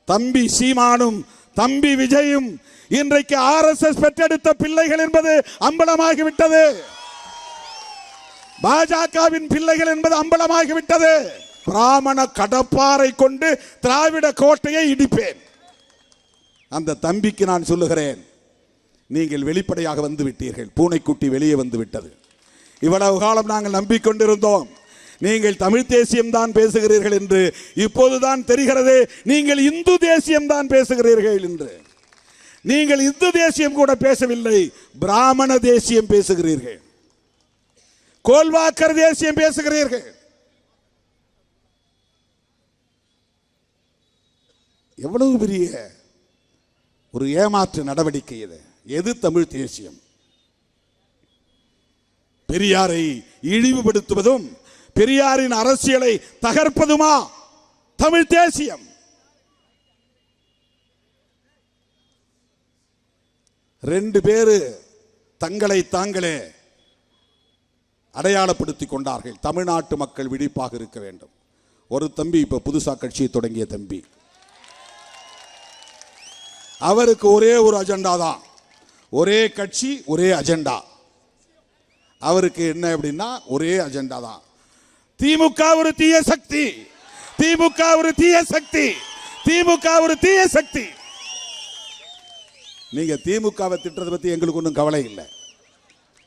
தம்பி சீமானும் தம்பி விஜயும் இன்றைக்கு RSS பெற்றெடுத்த பிள்ளைகள் என்பது அம்பலமாகிவிட்டது. பாஜகவின் பிள்ளைகள் என்பது அம்பலமாகிவிட்டது. பிராமண கடப்பாரை கொண்டு திராவிட கோட்டையை இடிப்பேன். அந்த தம்பிக்கு நான் சொல்லுகிறேன், நீங்கள் வெளிப்படையாக வந்து விட்டீர்கள். பூனைக்குட்டி வெளியே வந்து விட்டது. இவ்வளவு காலம் நாங்கள் நம்பிக்கொண்டிருந்தோம் நீங்கள் தமிழ் தேசியம் தான் பேசுகிறீர்கள் என்று. இப்போதுதான் தெரிகிறது நீங்கள் இந்து தேசியம் தான் பேசுகிறீர்கள் என்று. நீங்கள் இந்து தேசியம் கூட பேசவில்லை, பிராமண தேசியம் பேசுகிறீர்கள், கோல்வாக்கர் தேசியம் பேசுகிறீர்கள். எவ்வளவு பெரிய ஒரு ஏமாற்று நடவடிக்கை இது. எது தமிழ் தேசியம்? பெரியாரை இழிவுபடுத்துவதும் பெரியாரின் அரசியலை தகர்ப்பதுமா தமிழ் தேசியம்? ரெண்டு பேரு தங்களை தாங்களே அடையாளப்படுத்திக் கொண்டார்கள். தமிழ்நாட்டு மக்கள் விழிப்பாக இருக்க வேண்டும். ஒரு தம்பி இப்ப புதுசா கட்சியை தொடங்கிய தம்பி, அவருக்கு ஒரே ஒரு அஜெண்டா தான், ஒரே கட்சி ஒரே அஜெண்டா. அவருக்கு என்ன அப்படின்னா ஒரே அஜெண்டா தான். திமுக ஒரு தீய சக்தி, திமுக ஒரு தீய சக்தி, திமுக ஒரு தீய சக்தி. நீங்க திமுகவை திட்டத்தை பத்தி எங்களுக்கு ஒன்றும் கவலை இல்லை,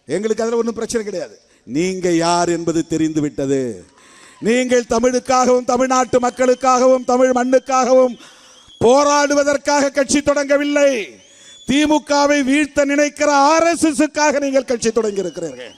எங்களுக்கு அதில் ஒன்றும் பிரச்சனை கிடையாது. நீங்க யார் என்பது தெரிந்து விட்டது. நீங்கள் தமிழுக்காகவும் தமிழ்நாட்டு மக்களுக்காகவும் தமிழ் மண்ணுக்காகவும் போராடுவதற்காக கட்சி தொடங்கவில்லை. திமுகவை வீழ்த்த நினைக்கிற RSSக்காக நீங்கள் கட்சி தொடங்கி இருக்கிறீர்கள்.